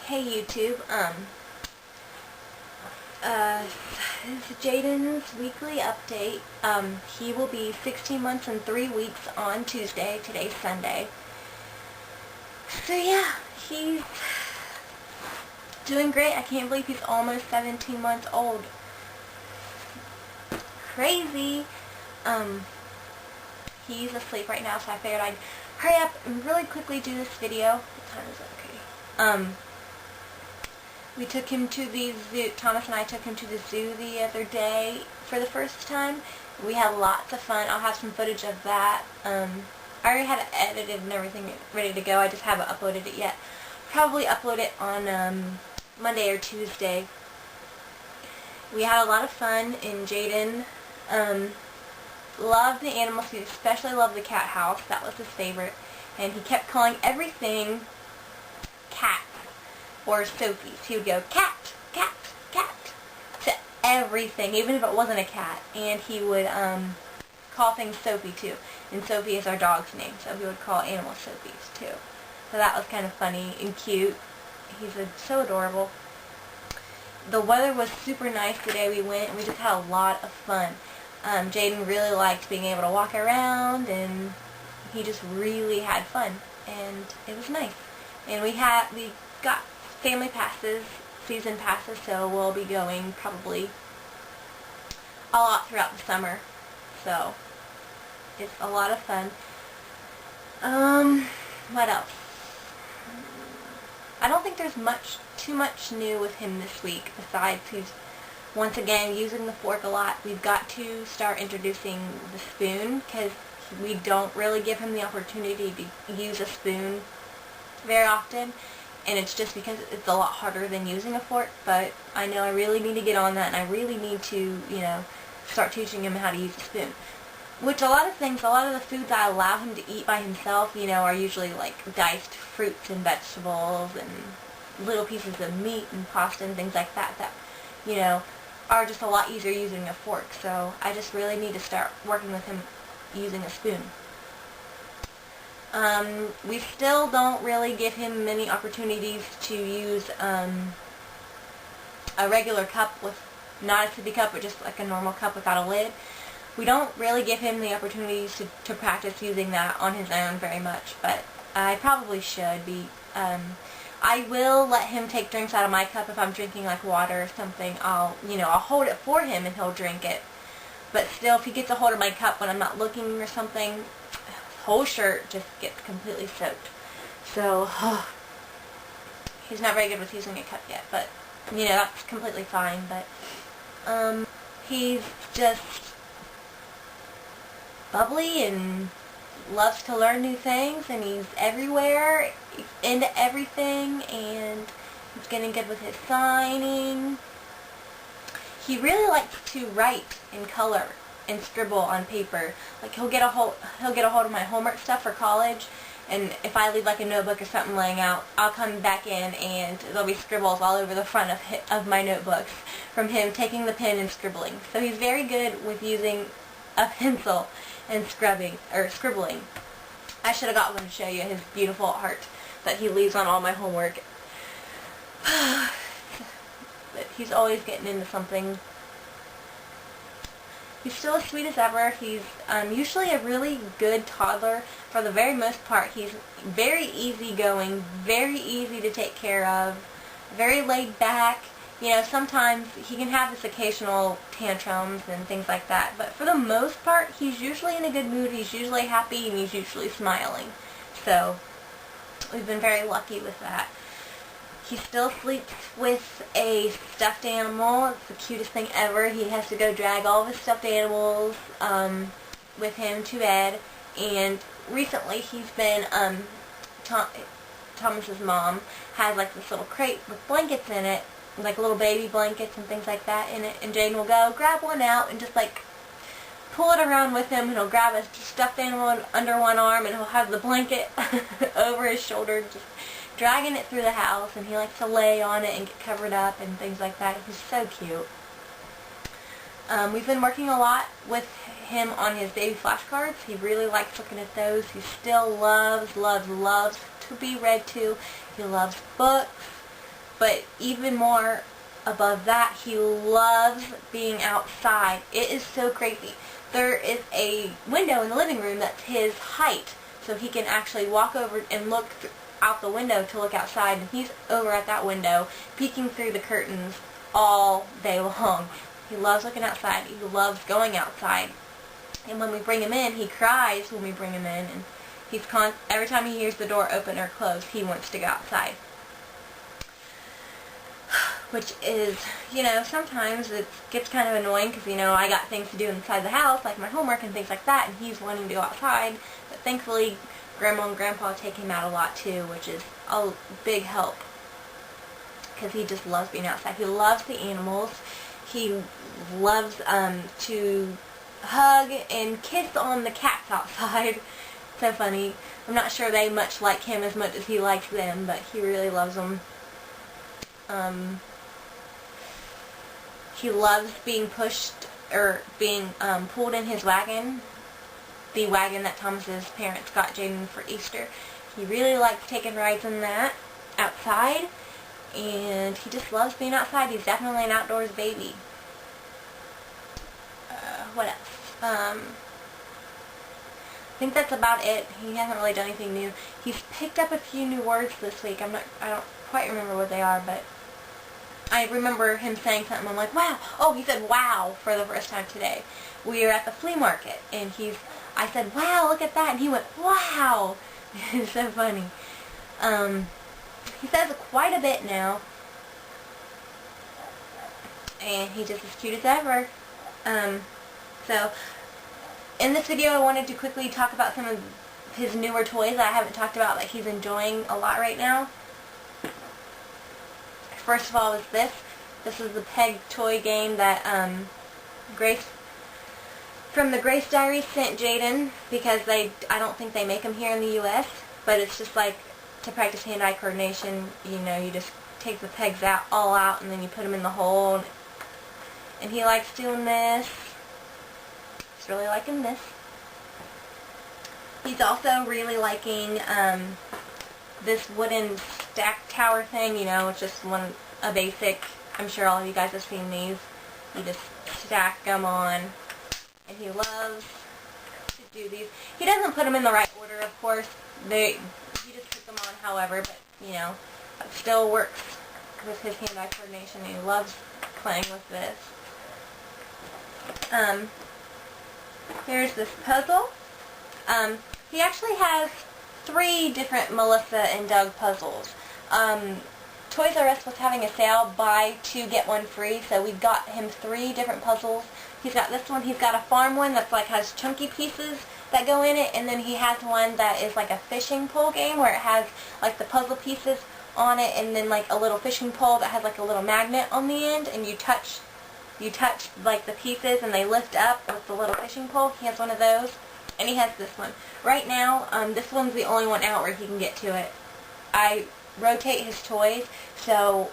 Hey YouTube, this is Jayden's weekly update. He will be 16 months and 3 weeks on Tuesday. Today's Sunday. So yeah, he's doing great. I can't believe he's almost 17 months old. Crazy. He's asleep right now, so I figured I'd hurry up and really quickly do this video. What time is it? Okay. We took him to the zoo. Thomas and I took him to the zoo the other day for the first time. We had lots of fun. I'll have some footage of that. I already had it edited and everything ready to go. I just haven't uploaded it yet. Probably upload it on Monday or Tuesday. We had a lot of fun, and Jayden loved the animals. He especially loved the cat house. That was his favorite. And he kept calling everything cat or Sophie's. He would go cat, cat, cat to everything, even if it wasn't a cat. And he would call things Sophie too. And Sophie is our dog's name, so he would call animals Sophie's too. So that was kind of funny and cute. He's so adorable. The weather was super nice today. We went and we just had a lot of fun. Jayden really liked being able to walk around, and he just really had fun, and it was nice. And we got family passes, season passes, so we'll be going probably a lot throughout the summer. So it's a lot of fun. What else? I don't think there's too much new with him this week, besides he's once again using the fork a lot. We've got to start introducing the spoon, because we don't really give him the opportunity to use a spoon very often. And it's just because it's a lot harder than using a fork, but I know I really need to get on that, and I really need to, start teaching him how to use a spoon. Which a lot of the foods I allow him to eat by himself, are usually like diced fruits and vegetables and little pieces of meat and pasta and things like that, are just a lot easier using a fork. So I just really need to start working with him using a spoon. We still don't really give him many opportunities to use a regular cup, with not a sippy cup, but just like a normal cup without a lid. We don't really give him the opportunities to practice using that on his own very much, but I probably should be. I will let him take drinks out of my cup if I'm drinking like water or something. I'll hold it for him and he'll drink it. But still, if he gets a hold of my cup when I'm not looking or something, whole shirt just gets completely soaked. So he's not very good with using a cup yet, but that's completely fine. But he's just bubbly and loves to learn new things, and he's everywhere. He's into everything, and he's getting good with his signing. He really likes to write and color and scribble on paper. Like he'll get a hold of my homework stuff for college, and if I leave like a notebook or something laying out, I'll come back in and there'll be scribbles all over the front of my notebooks from him taking the pen and scribbling. So he's very good with using a pencil and scribbling. I should have got one to show you his beautiful art that he leaves on all my homework. But he's always getting into something. He's still as sweet as ever. He's usually a really good toddler. For the very most part, he's very easygoing, very easy to take care of, very laid back. Sometimes he can have his occasional tantrums and things like that, but for the most part, he's usually in a good mood, he's usually happy, and he's usually smiling. So we've been very lucky with that. He still sleeps with a stuffed animal. It's the cutest thing ever. He has to go drag all of his stuffed animals with him to bed. And recently he's been, Thomas's mom has like this little crate with blankets in it, like little baby blankets and things like that in it. And Jayden will go grab one out and just like pull it around with him, and he'll grab a stuffed animal under one arm, and he'll have the blanket over his shoulder, just dragging it through the house, and he likes to lay on it and get covered up and things like that. He's so cute. We've been working a lot with him on his baby flashcards. He really likes looking at those. He still loves to be read to. He loves books. But even more above that, he loves being outside. It is so crazy. There is a window in the living room that's his height, so he can actually walk over and look out the window to look outside, and he's over at that window peeking through the curtains all day long. He loves looking outside. He loves going outside. And when we bring him in, he cries when we bring him in, and every time he hears the door open or close, he wants to go outside. Which is, sometimes it gets kind of annoying because, I got things to do inside the house, like my homework and things like that, and he's wanting to go outside. But thankfully, Grandma and Grandpa take him out a lot too, which is a big help because he just loves being outside. He loves the animals. He loves to hug and kiss on the cats outside. So funny. I'm not sure they much like him as much as he likes them, but he really loves them. He loves being pushed or being pulled in his wagon, the wagon that Thomas's parents got Jayden for Easter. He really likes taking rides in that outside, and he just loves being outside. He's definitely an outdoors baby. What else? I think that's about it. He hasn't really done anything new. He's picked up a few new words this week. I don't quite remember what they are, but I remember him saying something. I'm like, wow. Oh, he said wow for the first time today. We were at the flea market, and I said, wow, look at that, and he went, wow. It's so funny. He says quite a bit now, and he's just as cute as ever. So, in this video, I wanted to quickly talk about some of his newer toys that I haven't talked about that he's enjoying a lot right now. First of all is this. This is the Peg toy game that Grace from the Grace Diary sent Jayden, because I don't think they make them here in the U.S., but it's just like to practice hand-eye coordination. You just take the pegs all out, and then you put them in the hole, and he likes doing this. He's really liking this. He's also really liking this wooden stack tower thing. It's just a basic. I'm sure all of you guys have seen these. You just stack them on, and he loves to do these. He doesn't put them in the right order, of course. He just puts them on however, but it still works with his hand-eye coordination, and he loves playing with this. Here's this puzzle. He actually has 3 different Melissa and Doug puzzles. Toys R Us was having a sale, buy 2 get 1 free, so we got him 3 different puzzles. He's got this one. He's got a farm one that's has chunky pieces that go in it, and then he has one that is like a fishing pole game where it has the puzzle pieces on it, and then a little fishing pole that has a little magnet on the end, and you touch the pieces and they lift up with the little fishing pole. He has one of those, and he has this one. Right now, this one's the only one out where he can get to it. I rotate his toys, so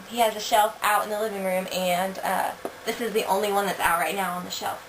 he has a shelf out in the living room, and this is the only one that's out right now on the shelf.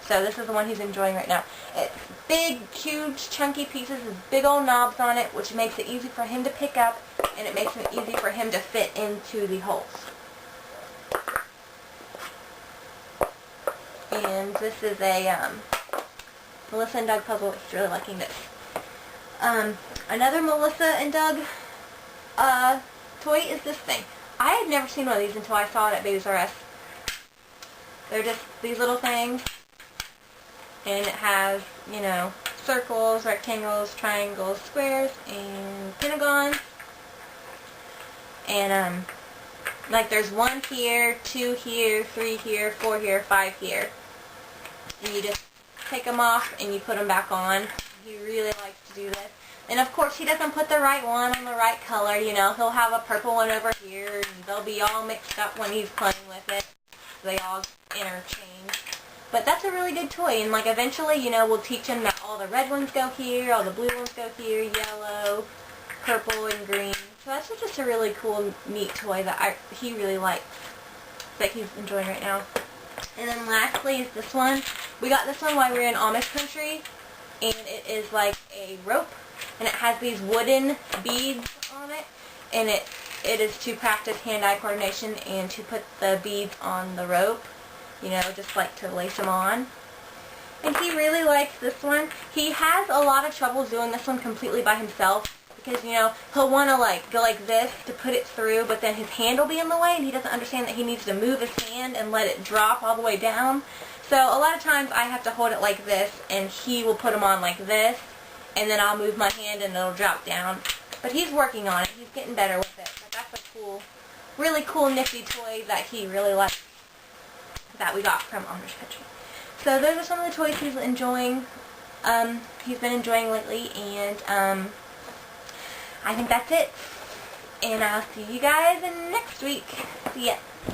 So this is the one he's enjoying right now. It's big, huge, chunky pieces with big old knobs on it, which makes it easy for him to pick up, and it makes it easy for him to fit into the holes. And this is a Melissa and Doug puzzle. He's really liking this. Another Melissa and Doug toy is this thing. I had never seen one of these until I saw it at Babies R Us. They're just these little things, and it has, circles, rectangles, triangles, squares, and pentagons. And there's 1 here, 2 here, 3 here, 4 here, 5 here. And you just take them off and you put them back on. He really likes to do this. And of course he doesn't put the right one on the right color. He'll have a purple one over here, and they'll be all mixed up when he's playing with it. They all interchange. But that's a really good toy, and eventually, we'll teach him that all the red ones go here, all the blue ones go here, yellow, purple, and green. So that's just a really cool, neat toy that he really likes, that he's enjoying right now. And then lastly is this one. We got this one while we were in Amish country, and it is a rope, and it has these wooden beads on it, and it is to practice hand-eye coordination and to put the beads on the rope, you know, just like to lace them on. And he really likes this one. He has a lot of trouble doing this one completely by himself because, you know, he'll want to like go like this to put it through, but then his hand will be in the way and he doesn't understand that he needs to move his hand and let it drop all the way down. So a lot of times I have to hold it like this and he will put them on like this, and then I'll move my hand and it'll drop down. But he's working on it. He's getting better with it. But that's a cool, really cool nifty toy that he really likes that we got from Amish Country. So those are some of the toys he's enjoying. He's been enjoying lately, and I think that's it. And I'll see you guys next week. See ya.